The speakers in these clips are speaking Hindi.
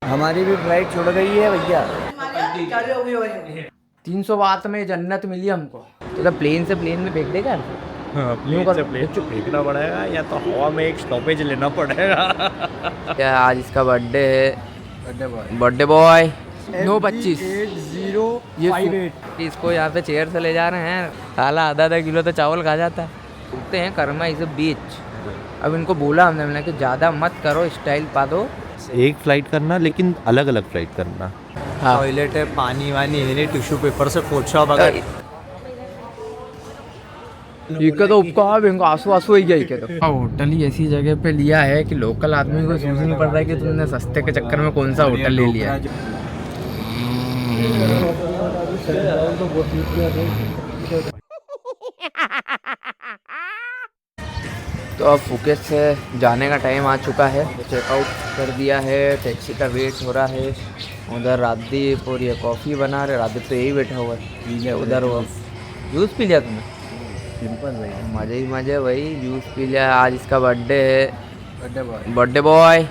हमारी भी फ्लाइट छुड़ गई है भैया। 300 बात में जन्नत मिली हमको। तो प्लेन से प्लेन में फेंक देगा। हाँ, प्लेन से प्लेन से फेंकना पड़ेगा या तो हवा में एक स्टॉपेज लेना पड़ेगा। क्या आज इसका बर्थडे है। बर्थडे बॉय 9/25 इसको यहाँ पे चेयर से ले जा रहे हैं। साला आधा किलो तो चावल खा जाता है। उठते हैं कर्मा इस बीच। अब इनको बोला हमने कि ज़्यादा मत करो, स्टाइल पा दो। एक फ्लाइट करना लेकिन अलग अलग फ्लाइट करना। हाँ। टॉयलेट है, पानी वानी है, टिश्यू पेपर से पोछा बगैर। इनका तो उपकार इनको आंसू आंसू ही गई के तो होटल ही ऐसी जगह पे लिया है कि लोकल आदमी को सोचना नहीं पड़ रहा है कि तुमने सस्ते के चक्कर में कौन सा होटल ले लिया है। तो अब फुकेत से जाने का टाइम आ चुका है। चेकआउट कर दिया है, टैक्सी का वेट हो रहा है। उधर राजदीप और ये कॉफ़ी बना रहे। राजदीप तो यही बैठा हुआ है। उधर वो जूस पी लिया तुमने? सिंपल भाई, मज़े ही मज़े भाई, जूस पी लिया। आज इसका बर्थडे है। बर्थडे बॉय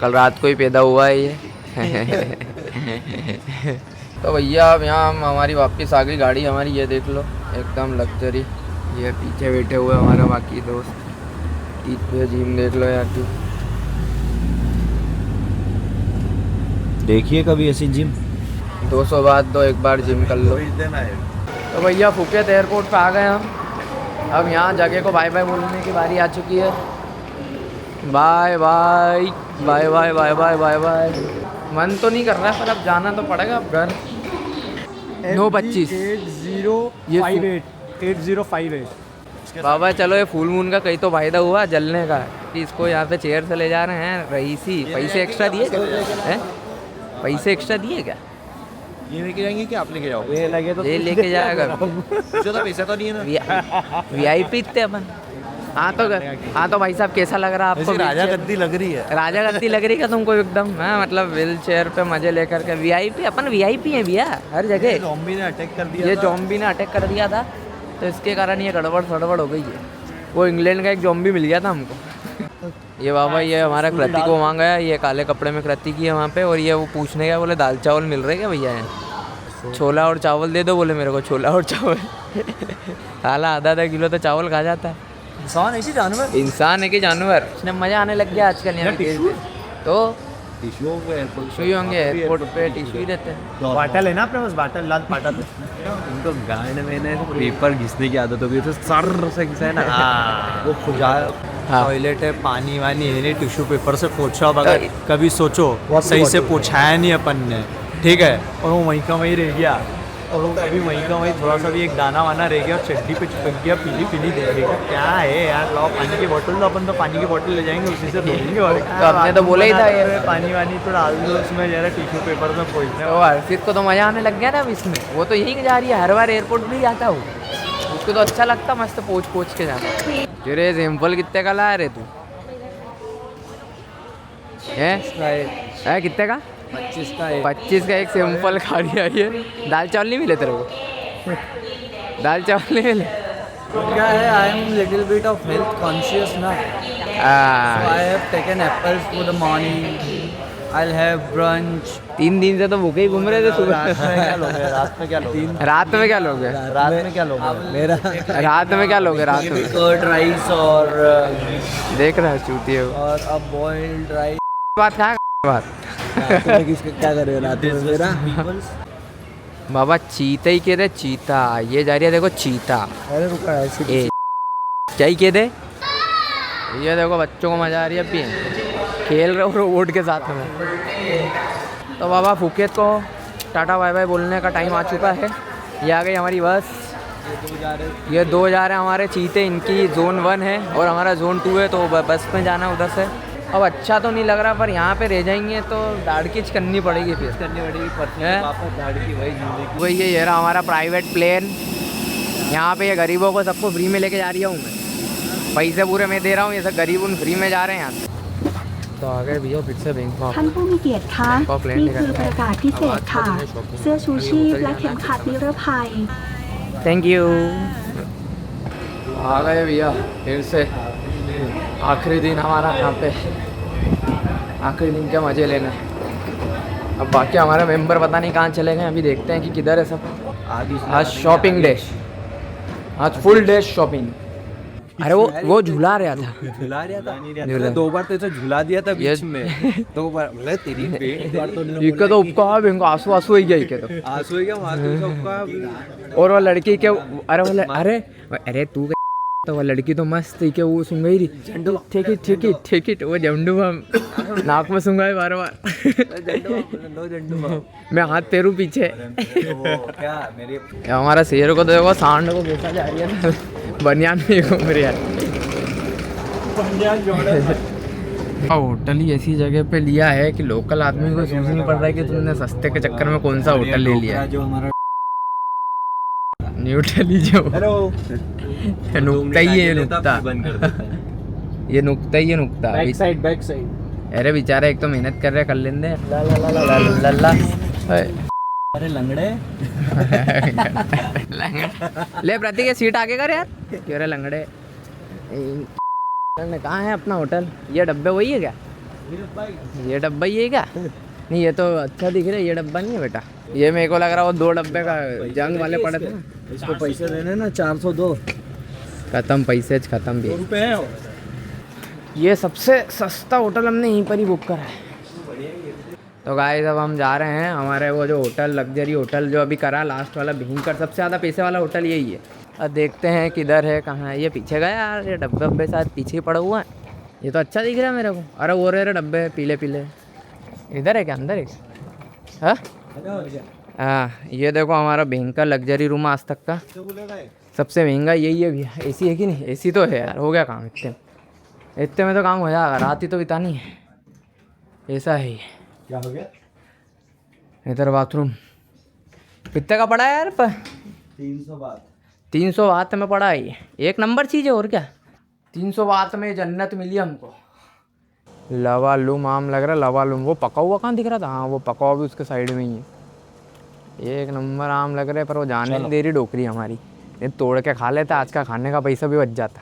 कल रात को ही पैदा हुआ है ये। तो भैया अब यहाँ हमारी वापस आ गई गाड़ी हमारी। ये देख लो एकदम लग्जरी। ये पीछे बैठे हुए हमारे बाकी दोस्त। जिम देख लो यार की। देखिए कभी ऐसी जिम 200 बाद तो एक बार जिम कर लो। तो भैया फुकेत एयरपोर्ट पे आ गए हम। अब यहाँ जगह को बाय बाय बोलने की बारी आ चुकी है। Bye bye bye bye bye bye bye bye. मन तो नहीं कर रहा पर अब जाना तो पड़ेगा अब घर। 9/25 8058 बाबा चलो ये फुल मून का कहीं तो फायदा हुआ जलने का कि इसको यहाँ पे चेयर से ले जा रहे हैं। रईसी पैसे एक्स्ट्रा दिए क्या हैं? पैसे एक्स्ट्रा दिए क्या? ये लेके जाएंगे कि आप लेके जाओगे? ये लगे तो ये लेके जाएगा। जो तो पैसा तो नहीं है ना। VIP इतने अपन। हाँ तो भाई साहब कैसा लग रहा है आपको? राजा गद्दी लग रही है। राजा गद्दी लग रही है तुमको एकदम? हाँ मतलब व्हील चेयर पे मजे लेकर के। VIP अपन VIP है भैया हर जगह। ज़ॉम्बी ने अटैक कर दिया। ये ज़ॉम्बी ने अटैक कर दिया था तो इसके कारण ये गड़बड़ सड़बड़ हो गई है। वो इंग्लैंड का एक ज़ॉम्बी मिल गया था हमको। ये बाबा ये हमारा कृति को वहाँ गया। ये काले कपड़े में कृति की है वहाँ पे। और ये वो पूछने गया, बोले दाल चावल मिल रहे क्या भैया? छोला और चावल दे दो बोले मेरे को। छोला और चावल। साला आधा किलो तो चावल खा जाता है। इंसान ऐसी जानवर। इंसान है कि जानवर? इसने मज़ा आने लग गया आजकल यहाँ पे। तो टिश्यू होंगे एयरपोर्ट पे, टिश्यू ही रहते हैं। बाटल है ना अपने पास, बाटल लाल बाटल। इनको गांड में ना पेपर घिसने की आदत हो गई तो सर से घिसा है ना। वो खुजा। टॉयलेट है, पानी वानी है, नहीं टिश्यू पेपर से पोछा बगैर। कभी सोचो सही से पोछाया नहीं अपन ने, ठीक है, और वो वहीं का वहीं रह गया। और वो कभी वहीं का वहीं थोड़ा सा भी एक दाना वाना रह गया और चड्डी पे चिपक गया, पीली पीली देखेगा। क्या है यार, लाओ पानी की बोतल दो। अपन तो पानी की बोतल ले जाएंगे, उसी से धोएंगे। और तो आपने तो बोला ही था ये पानी वानी तो डाल दो उसमें, जरा टिश्यू पेपर में पोछना। तो हर्षित को तो मज़ा आने लग गया ना अब इसमें। वो तो यही जा रही है, हर बार एयरपोर्ट भी आता हो। उसको तो अच्छा लगता मस्त पोछ के जाना। तेरे सैंपल कितने का लाया रे तू? है कितने का? 25 का है। 25 का एक सैंपल खा लिया ये। दाल चावल नहीं मिले तेरे को? दाल चावल नहीं मिले? क्या है, I am little bit of health conscious ना। I have taken apples for the morning. I will have brunch. 3 दिन से तो भूखे ही घूम रहे थे सुबह। रात में क्या लोगे? रात में क्या लोगे? रात में क्या लोगे? रात में क्या लोगे? मेरा रात में क्या लोगे? रात में कर्ड राइस और देख रहा है चूती है वो। अ बॉइल्ड राइस। बात क्या बात? क्या कर रहे हो रात में? मेरा बाबा चीता ही कह दे। चीता ये जा रही है देखो, चीता। अरे रुका ऐसे ए क्या ही कह दे। ये देखो बच्चों को मजा आ रही है अभी, खेल रहे हो रोबोट के साथ में। तो बाबा फुकेत को टाटा बाय बाय बोलने का टाइम आ चुका है। ये आ गई हमारी बस। ये 2 जा रहे हैं हमारे चीते। इनकी जोन 1 है और हमारा जोन 2 है। तो बस में जाना है उधर से। अब अच्छा तो नहीं लग रहा पर यहाँ पे रह जाएंगे तो दाढ़ खींच करनी पड़ेगी फिर। वही ये रहा हमारा प्राइवेट प्लेन। यहाँ पे ये गरीबों को सबको फ्री में लेके जा रही हूँ मैं। पैसे पूरे मैं दे रहा हूँ, ये सब गरीब उन फ्री में जा रहे हैं यहाँ से। तो आ गए भैया फिर से बैंकॉक। ท่านผู้มีเกียรติคะนี่คือประกาศพิเศษค่ะ เสื้อชูชีพและเข็มขัดนิรภัย thank you. आ गए भैया फिर से। आखिरी दिन हमारा यहाँ पे। आखिरी दिन के मज़े लेने। अब बाकी हमारे मेंबर पता नहीं कहाँ चले गए, अभी देखते हैं कि किधर है सब। आज शॉपिंग डे, आज फुल डे शॉपिंग। अरे वो झूला रहा था, झुला रहा था 2 बार तो इसे झुला दिया था बीच में 2 बार। मतलब तेरी पेट बार तो इके तो उपका बिंको आंसू आंसू ही गया इके तो आंसू ही क्या मार सबका। और वो लड़की के अरे तू तो वो लड़की तो मस्त थी कि वो सुन गई रही ठीक है वो झंडू बम नाक में सुंगाई बार मैं हाथ पैरू पीछे। क्या मेरे हमारा शेर को तो देखो सांड को कैसा जा रही है बनियान में घूम रही है। होटल ही ऐसी जगह पे लिया है कि लोकल आदमी को सोचना नहीं पड़ रहा है कि तुमने सस्ते के चक्कर में कौन सा होटल ले लिया। जो हमारा न्यूट्रली जो नुकता ही है नुकता, ये नुकता ही है नुकता। Back side. अरे बेचारे एक तो मेहनत कर रहे कर लेंगे। ला अरे लंगड़े ले प्रतीक ये सीट आगे कर यार। क्यों रे लंगड़े कहाँ है अपना होटल? ये डब्बे वही है क्या? ये डब्बा ही है क्या? नहीं ये तो अच्छा दिख रहा है, ये डब्बा नहीं है बेटा। ये मेरे को लग रहा है वो 2 डब्बे का जंग वाले पड़े थे ना। इसको पैसे देने ना 402 खत्म पैसे खत्म भी। रुपए है। ये सबसे सस्ता होटल हमने यहीं पर ही बुक करा है। तो गाइस अब हम जा रहे हैं हमारे वो जो होटल लग्जरी होटल जो अभी करा लास्ट वाला भयंकर सबसे ज़्यादा पैसे वाला होटल यही है। अब देखते हैं किधर है कहाँ है। ये पीछे गया यार, ये डब्बे वब्बे साथ पीछे ही पड़ा हुआ है। ये तो अच्छा दिख रहा है मेरे को। अरे वो रहे डब्बे पीले पीले इधर है क्या? अंदर है हाँ हाँ। ये देखो हमारा भयंकर लग्जरी रूम आज तक का सबसे महंगा यही है भैया। एसी है कि नहीं? एसी तो है यार। हो गया काम इतने में तो काम हो जाएगा। रात ही तो बितानी है। ऐसा है क्या हो गया? इधर बाथरूम कितने का पड़ा है यार? 300 बात 300 बात में पड़ा है। ये 1 नंबर चीज़ है और क्या। 300 बात में जन्नत मिली हमको। लवालूम आम लग रहा है। लवालूम वो पका हुआ कहाँ दिख रहा था? हाँ वो पका हुआ भी उसके साइड में ही है। 1 नंबर आम लग रहा है पर वो जाने नहीं दे रही डोकरी हमारी। ये तोड़ के खा लेता, आज का खाने का पैसा भी बच जाता।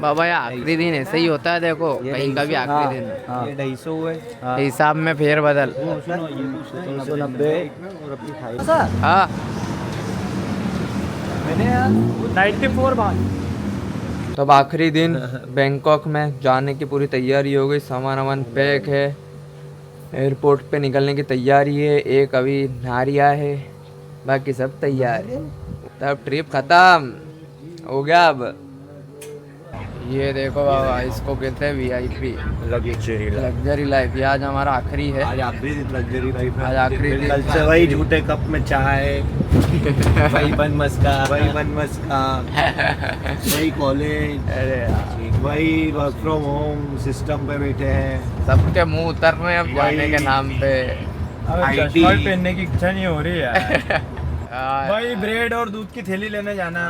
बाबा ये आखिरी दिन ऐसे ही होता है। देखो कहीं का भी आखिरी दिन ये 250 हुए हिसाब में फेर बदल। 290 हाँ 94 बात। तो अब आखिरी दिन बैंकॉक में जाने की पूरी तैयारी हो गई। सामान वामान पैक है, एयरपोर्ट पे निकलने की तैयारी है। एक अभी नारिया है, बाकी सब तैयार है। तब ट्रिप ख़त्म हो गया। अब ये देखो बाबा इसको कहते हैं VIP लग्जरी लाइफ। ये आज हमारा आखिरी है। आज आखिरी दिन लग्जरी लाइफ है। आज आखिरी दिन। कल से वही झूठे कप में चाय वही बन मस्का वही कॉलेज। अरे यार वही वर्क फ्रॉम होम सिस्टम पे बैठे हैं। सबके मुंह उतर रहे हैं अब जाने के नाम पे। चश्मा पहनने की इच्छा नहीं हो रही है। भाई ब्रेड और दूध की थैली लेने जाना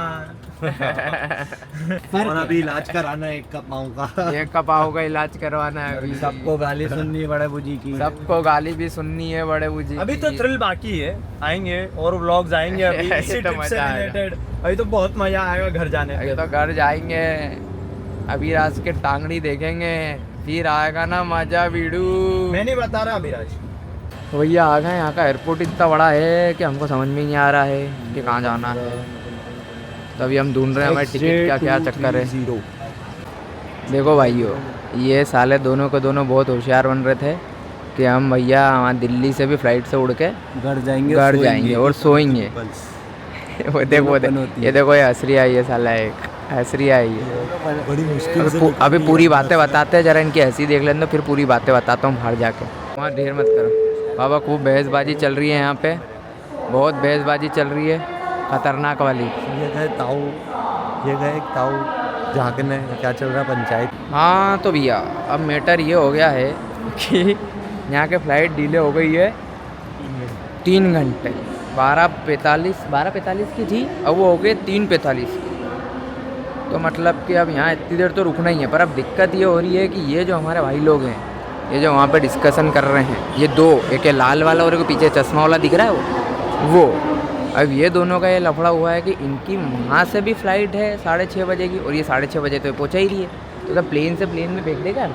और अभी इलाज कराना 1 कप पाँव का। 1 कप पाँव का इलाज करवाना है अभी। सबको गाली सुननी है बड़े बुजी की। सबको गाली भी सुननी है बड़े बुजी। अभी तो थ्रिल बाकी है, आएंगे और व्लॉग्स आएंगे अभी इसी तो ट्रिप से मजा रिलेटेड। अभी तो बहुत मजा आएगा घर जाने अभी तो घर जाएंगे। अभी राज के टांगड़ी देखेंगे फिर आएगा ना मजा बीड़ू। मैं नहीं बता रहा अभिराज। भैया आ गए। यहाँ का एयरपोर्ट इतना बड़ा है कि हमको समझ में नहीं आ रहा है कि कहाँ जाना है। तो अभी हम ढूंढ रहे हैं हमारे टिकट का क्या चक्कर है। देखो भाइयों ये साले दोनों को दोनों बहुत होशियार बन रहे थे कि हम भैया वहाँ दिल्ली से भी फ्लाइट से उड़ के घर जाएंगे और सोएंगे। वो देखो ये देखो ये हंसरी आई है साला, एक हंसरी आई है। बड़ी मुश्किल अभी पूरी बातें बताते हैं जरा इनकी हंसी देख लें तो फिर पूरी बातें बताता हूँ बाहर जाके। वहाँ ढेर मत करो बाबा। खूब बहसबाजी चल रही है यहाँ पे, बहुत बहसबाजी चल रही है खतरनाक वाली। ये गए ताऊ झांकने क्या चल रहा है पंचायत। हाँ तो भैया अब मैटर ये हो गया है कि यहाँ के फ्लाइट डिले हो गई है 3 घंटे। 12:45 की थी, अब वो हो गए 3:45। तो मतलब कि अब यहाँ इतनी देर तो रुकना ही है। पर अब दिक्कत ये हो रही है कि ये जो हमारे भाई लोग हैं ये जो वहाँ पे डिस्कशन कर रहे हैं, ये 2 एक लाल वाला और एक पीछे चश्मा वाला दिख रहा है वो अब ये दोनों का ये लफड़ा हुआ है कि इनकी वहाँ से भी फ़्लाइट है 6:30 बजे की और ये 6:30 बजे तो पहुँचा ही रही है। तो क्या प्लेन से प्लेन में फेंक देगा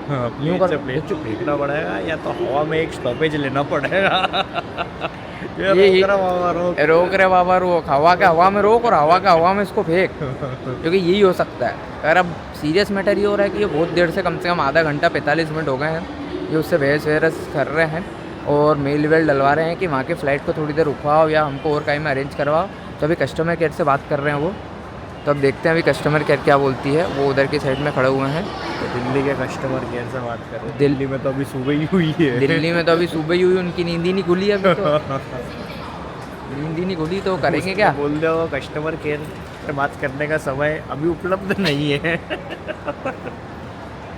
प्लेन से प्लेन को फेंकना पड़ेगा या तो हवा में एक स्टॉपेज लेना पड़ेगा। ये यही- रोक रहा बाबा, रोक। रोक रहे बाबा रोक, हवा के हवा में रोक और हवा के हवा में इसको फेंक, क्योंकि यही हो सकता है। अगर अब सीरियस मैटर ये हो रहा है कि ये बहुत देर से कम आधा घंटा 45 मिनट हो गए हैं ये उससे बहस वहस कर रहे हैं और मेल वेल डलवा रहे हैं कि वहाँ के फ़्लाइट को थोड़ी देर रुकवाओ या हमको और कहीं में अरेंज करवाओ। तो अभी कस्टमर केयर से बात कर रहे हैं वो, तो अब देखते हैं अभी कस्टमर केयर क्या बोलती है। वो उधर की साइड में खड़े हुए हैं। दिल्ली के कस्टमर केयर से बात कर रहे हैं। दिल्ली दिल्ली में तो अभी सुबह ही हुई है। दिल्ली में तो अभी सुबह ही हुई, उनकी नींद ही नहीं खुली अभी तो नींद ही नहीं खुली, तो करेंगे क्या? बोल दो कस्टमर केयर से बात करने का समय अभी उपलब्ध नहीं है।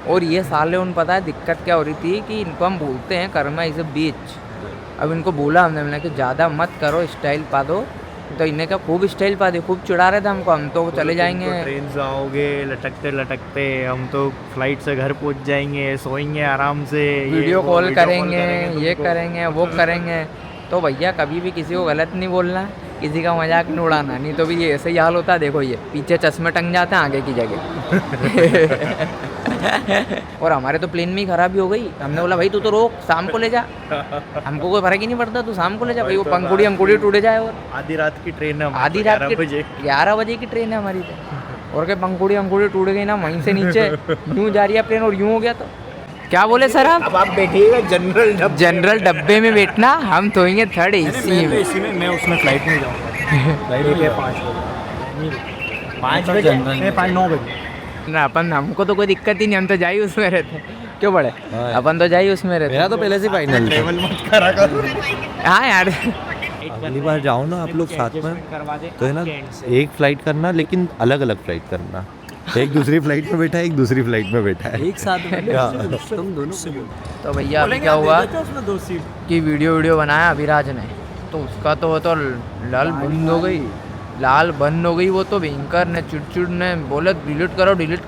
और ये साले उन पता है दिक्कत क्या हो रही थी कि इनको हम बोलते हैं कर्मा इज़ अ बीच। अब इनको बोला हमने कि ज़्यादा मत करो, स्टाइल पा दो, तो इन्हें क्या खूब स्टाइल पा दे, खूब चिढ़ा रहे थे हमको। हम तो चले जाएंगे, ट्रेन से आओगे लटकते लटकते, हम तो फ्लाइट से घर पहुंच जाएंगे, सोएंगे आराम से, वीडियो कॉल करेंगे, ये तुमको। करेंगे, वो करेंगे। तो भैया कभी भी किसी को गलत नहीं बोलना, किसी का मजाक नहीं उड़ाना, नहीं तो भी ये ऐसे ही हाल होता है। देखो ये पीछे चश्मे टंग जाते हैं आगे की जगह। और हमारे तो प्लेन में ही खराबी हो गई। हमने बोला भाई तू तो रोक, शाम को ले जा, हमको कोई फर्क ही नहीं पड़ता, तू शाम को ले जा भाई। वो पंखुड़ी हमकुड़ी टूटे जाए। और आधी रात की ट्रेन है हमारी, आधी रात 11 की बजे। 11 बजे की ट्रेन है हमारी तो। और क्या पंखुड़ी हमकुड़ी टूट गई ना वहीं से नीचे यूँ जा रही है ट्रेन और यूँ हो गया। तो क्या बोले सर आप? अब आप बैठिएगा जनरल डब्बे। जनरल डब्बे में बैठना, हम सोएंगे थर्ड एसी में। इसी में मैं उसमें फ्लाइट में जाऊँगा। फ्लाइट है 5 बजे, 5 बजे, 9 बजे ना अपन, हमको तो कोई दिक्कत ही नहीं, हम तो जा ही उसमें रहते हैं। क्यों बड़े, अपन तो जा ही उसमें रहते मेरा तो पहले से फाइनल था। ट्रेवल मत करा करो। हैं। हाँ यार, अगली बार जाओ ना आप लोग साथ में, तो है ना एक फ्लाइट करना, लेकिन अलग अलग फ्लाइट करना। एक दूसरी फ्लाइट में बैठा है, एक दूसरी फ्लाइट में बैठा है। एक साथ में तुम दोनों से तो भैया अभी क्या हुआ कि वीडियो बनाया अभिराज ने, तो उसका तो वो तो लाल बंद हो गई, लाल बंद हो गई वो तो। भयंकर ने चिड़चिड़ ने बोले डिलीट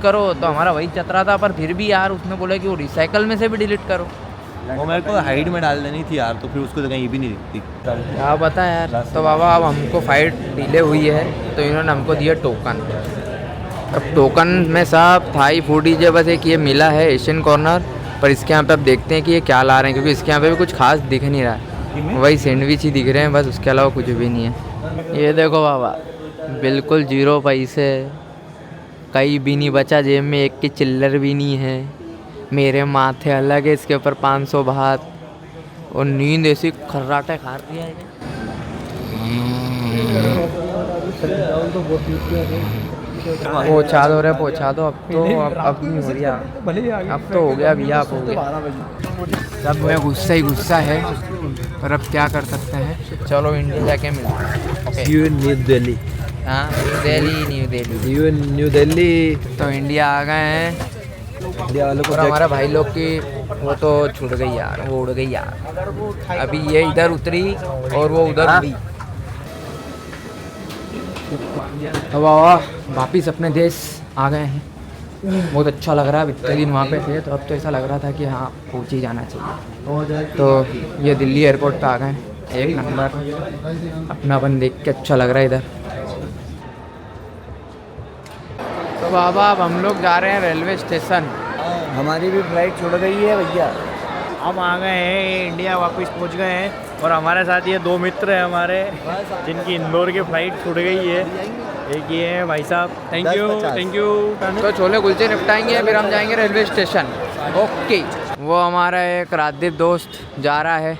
करो, तो हमारा वही चतरा था। पर फिर भी यार उसने बोला कि वो रिसाइकल में से भी डिलीट करो। वो मेरे को हाइड में डाल देनी थी यार, तो फिर उसको तो कहीं भी नहीं दिखती। क्या पता यार। तो बाबा अब हमको फाइट डिले हुई है, तो इन्होंने हमको दिया टोकन। अब टोकन में सब थाई फूडी जो बस एक ये मिला है एशियन कॉर्नर, पर इसके यहाँ पे अब देखते हैं कि ये क्या ला रहे हैं, क्योंकि इसके यहाँ पे भी कुछ खास दिख नहीं रहा है, वही सैंडविच ही दिख रहे हैं बस, उसके अलावा कुछ भी नहीं है। ये देखो बाबा, बिल्कुल 0 पैसे, कहीं भी नहीं बचा जेब में, एक की चिल्लर भी नहीं है। मेरे माथे अलग है, इसके ऊपर 500 भात, और नींद ऐसी खर्राटे खा रही है। पहुँचा दो रे, पहुँचा दो। अब नहीं हो रही, अब तो हो गया भैया, अब हो गया। सब में गुस्सा है, पर अब क्या कर सकते हैं। चलो इंडिया जाके मिलते हैं। ओके, यू न्यू दिल्ली, हाँ new Delhi. You new Delhi. तो इंडिया आ गए हैं, इंडिया वालों और हमारा भाई लोग की वो तो छूट गई यार, वो उड़ गई यार। अभी ये इधर उतरी और वो उधर उड़ी। तो बाबा वापिस अपने देश आ गए हैं, बहुत अच्छा लग रहा है। इतने दिन वहाँ पे थे तो अब तो ऐसा लग रहा था कि हाँ पहुँच ही जाना चाहिए। तो ये दिल्ली एयरपोर्ट पे आ गए हैं, एक नंबर अपनापन देख के अच्छा लग रहा है इधर। तो बाबा अब हम लोग जा रहे हैं रेलवे स्टेशन। हमारी भी फ्लाइट छूट गई है भैया। हम आ गए हैं, इंडिया वापस पहुंच गए हैं, और हमारे साथ ये 2 मित्र हैं हमारे, जिनकी इंदौर की फ़्लाइट छूट गई है। एक ये है भाई साहब, थैंक यू। तो छोले कुलचे निपटाएंगे, फिर हम जाएंगे रेलवे स्टेशन। ओके, वो हमारा एक राजदीप दोस्त जा रहा है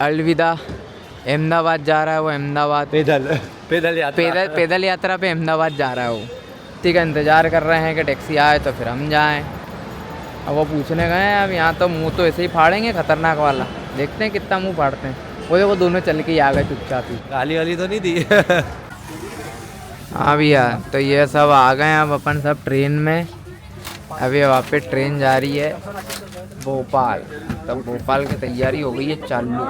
अलविदा, अहमदाबाद जा रहा है वो। अहमदाबाद पैदल यात्रा पे अहमदाबाद जा रहा है वो। ठीक है, इंतज़ार कर रहे हैं कि टैक्सी आए तो फिर हम जाएं। अब वो पूछने गए हैं, अब यहाँ तो मुंह तो ऐसे ही फाड़ेंगे खतरनाक वाला, देखते हैं कितना मुंह फाड़ते हैं। वो दोनों चल के ही आ गए चुपचाप ही। गाली वाली तो नहीं दी। हाँ भैया, तो ये सब आ गए हैं अब अपन सब ट्रेन में। अभी वहाँ पे ट्रेन जा रही है भोपाल, तब भोपाल की तैयारी हो गई है चालू।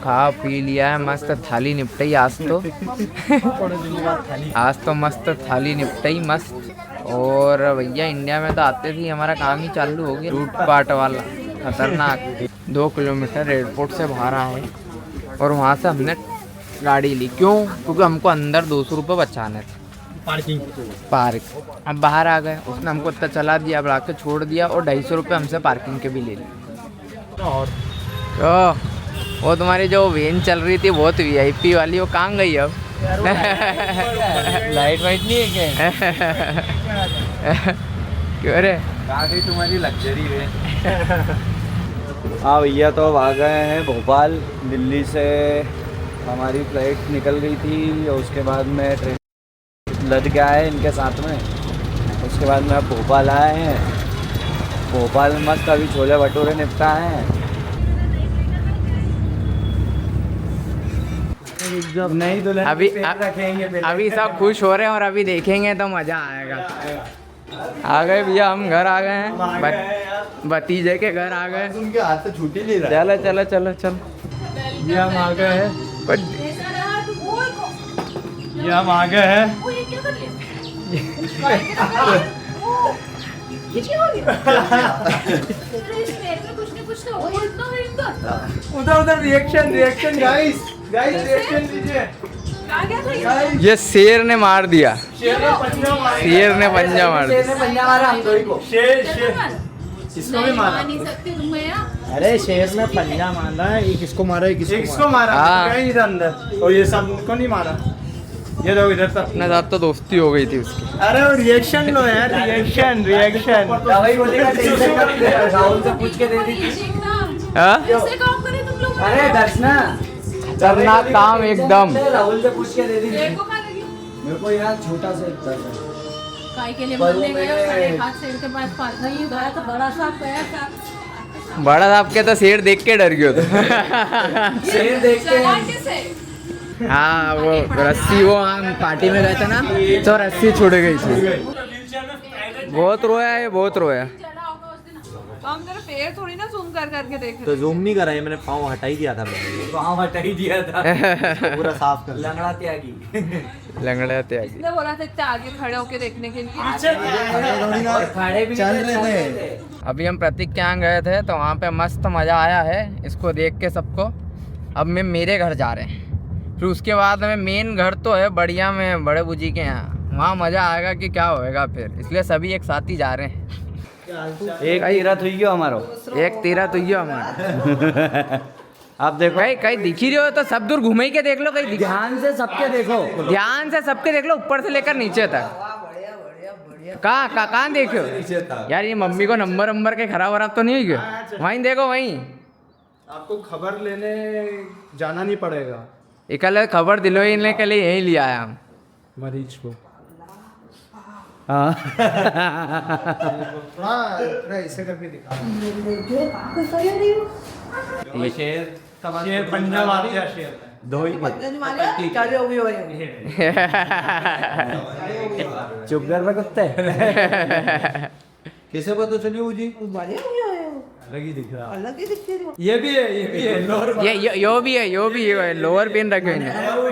खा पी लिया है, मस्त थाली निपटाई आज तो। आज तो मस्त थाली निपटाई मस्त। और भैया इंडिया में तो आते थी हमारा काम ही चालू हो गया, लूट पाट वाला खतरनाक। 2 किलोमीटर एयरपोर्ट से बाहर आए और वहाँ से हमने गाड़ी ली। क्यों? क्योंकि हमको अंदर 200 रुपये बचाने थे। पार्क। अब बाहर आ गए, उसने हमको इतना चला दिया, अब आके छोड़ दिया और 250 रुपये हमसे पार्किंग के भी ले लिए। और तो वो तुम्हारी जो वेन चल रही थी बहुत VIP वाली, वो कहाँ गई अब? लाइट वाइट नहीं है क्या? क्यों रे? कहाँ गई तुम्हारी लग्जरी है? हाँ भैया, तो अब आ गए हैं भोपाल। दिल्ली से हमारी फ्लाइट निकल गई थी और उसके बाद में ट्रेन लद गया है इनके साथ में। उसके बाद में अब भोपाल आए हैं। भोपाल में मस्त अभी छोले भटूरे निपटा हैं। नहीं तो अभी सब खुश हो रहे हैं और अभी देखेंगे तो मज़ा आएगा। आ गए भैया, हम घर आ गए हैं, भतीजे के घर आ गए। उनके हाथ से छुट्टी नहीं रहा। चलो ये हम आ गए हैं। ये हम आ गए हैं। उधर रिएक्शन गाइस रिएक्शन दीजिए। ये शेर ने मार दिया, शेर ने पंजा मार दिया। इसको भी मारा। अरे शेर में पंजा मारा है, एक इसको मारा, एक इसको मारा। हाँ। गए इधर अंदर और ये सब को नहीं मारा। ये देखो इधर तक। अपने साथ तो दोस्ती हो गई थी उसकी। अरे वो रिएक्शन लो यार, रिएक्शन दवाई बोलेगा राहुल से पूछ के दे दी। हाँ? अरे दर्शना करना काम एकदम। राहुल से पूछ के दे दी। मेरे को यार छोटा सा दर्द काय के लिए मरने गए और साढ़े 5 शेर के पास पास नहीं गया तो बड़ा सा गया था। बड़ा साहब के तो शेर देख के डर गयो तो। शेर देख चला के। कैसे? हाँ, वो रस्सी, वो हम पार्टी में गए थे ना तो रस्सी छूट गई थी। बहुत रोया है, बहुत रोया। चला होगा उस दिन। हम तेरा पैर थोड़ी ना जूम कर करके देख रहे तो जूम नहीं करा है, मैंने पाँव हटा ही दिया था। पाँव हटा ही दिया था। पूरा साफ कर लंगड़ा त्यागी। लंगड़ा त्यागी। इसलिए बोला था इतने आगे खड़े होके देखने के लिए। और खड़े भी चल रहे थे। अभी हम प्रतीक के यहाँ गए थे तो वहाँ पे मस्त मज़ा आया है इसको देख के सबको। अब मैं मेरे घर जा रहे हैं, फिर उसके बाद में मेन घर तो है बढ़िया में बड़े बुजी के यहाँ, वहाँ मज़ा आएगा कि क्या होएगा फिर, इसलिए सभी एक साथ ही जा रहे हैं। एक तीरथ हुई गयो हमारो। एक तेरा तो ये हमारा। आप देखो कहीं दिख ही रहे हो तो सब दूर घूमे के देख लो, कहीं ध्यान से सबके देखो। ध्यान से सबके देख लो, ऊपर से लेकर नीचे तक। कहाँ देखो यार, ये मम्मी को नंबर के खराब तो नहीं हुई गया? वहीं देखो, वहीं। आपको खबर लेने जाना नहीं पड़ेगा इकल खबर दिलवाने के लिए यहीं लिया आया हम मरीज को। ऐसे करके दिखा। ये शेर पंजा मार दिया शेर। चुप कर रहा कुत्ते। कैसे पता चलिए जी? अलग ही दिख रहा। ये भी है लोअर। यो भी है लोअर पेन रखे हुए।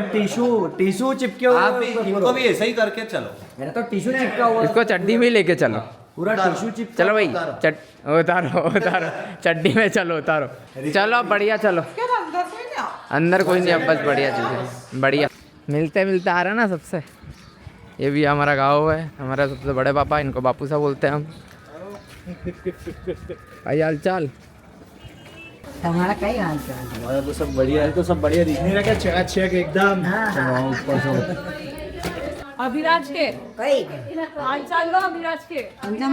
टिश्यू चिपके हुए। आप इनको भी ऐसा ही करके चलो। मेरा तो टिश्यू चिपका हुआ। इसको चड्डी में ही लेके चलो, पूरा टिश्यू चिपका। चलो भाई, उतारो चड्डी में चलो, उतारो चलो, बढ़िया चलो। अंदर कोई नहीं, अब बस बढ़िया चीज़, बढ़िया। मिलते आ रहा ना सबसे। ये भी हमारा गाँव है, हमारा सबसे बड़े पापा, इनको बापू साहब बोलते हैं हम। भाई हाल चाल? हमारा कई हाल चाल। हमारा तो सब बढ़िया है, तो सब बढ़िया दिख मेरा क्या चेक एकदम। अभिराज के हाल चाल लो, अभिराज के पंजो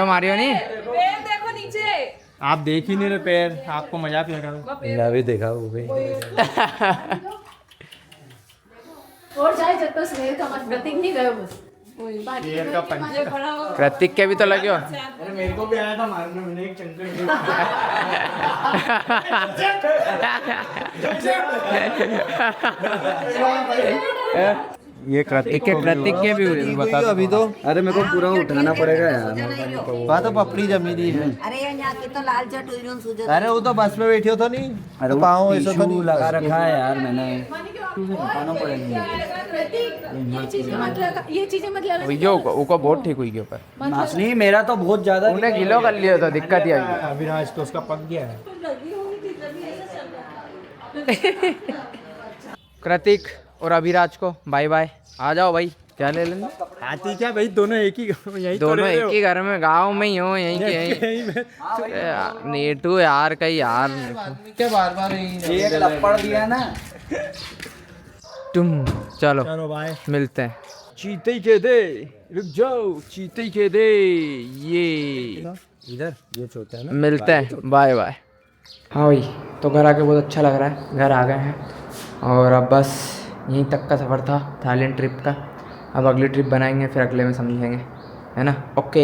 मारियो नहीं। पैर देखो नीचे। आप देख ही नहीं रहे पैर, आपको मजाक लगा रहा। मैंने भी देखा वो भी। और चाहे जब तक शेर का मत प्रतीक नहीं गए बस। शेर का पंजा खड़ा हो। प्रतीक के भी तो लगे हो। अरे मेरे को भी आया था मारने, मैंने एक चंकर। ये प्रतीक के भी बता दो अभी तो। अरे मेरे को पूरा उठाना पड़ेगा यार। बात तो पपड़ी जमी दी है। अरे यहाँ की तो लाल चट हुई रही सूझो। अरे वो तो बस में बैठी हो तो नहीं। अरे पाँव ऐसा तो टिश्यू नहीं लगा रखा है यार मैंने। उठाना पड़ेगा। ये चीजें मत लगा। भैया उको बहुत ठीक हुई के ऊपर। नहीं, मेरा तो बहुत ज्यादा। उन्हें गिलो कर लिया तो दिक्कत ही आई। अविनाश तो उसका पक गया है। कृतिक और अभिराज को बाय बाय। आ जाओ भाई। क्या ले लेंगे? हाथी क्या भाई, दोनों एक ही यही तो दोनों रह रहे एक हो। ही घर में, गांव में ही हो, यहीं के यहीं। यहीं में। अरे यार, नीटू यार कहीं यार क्या बार बार एक लपड़ दिया ना। तुम चलो चलो भाई, मिलते हैं। चीते के दे, रुक जाओ, चीते के दे, ये इधर ये छोटा है ना। मिलते हैं, बाय बाय। हाँ भाई, तो घर आके बहुत अच्छा लग रहा है, घर आ गए हैं और अब बस यहीं तक का सफ़र था थाईलैंड ट्रिप का। अब अगली ट्रिप बनाएंगे, फिर अगले में समझेंगे, है ना। ओके।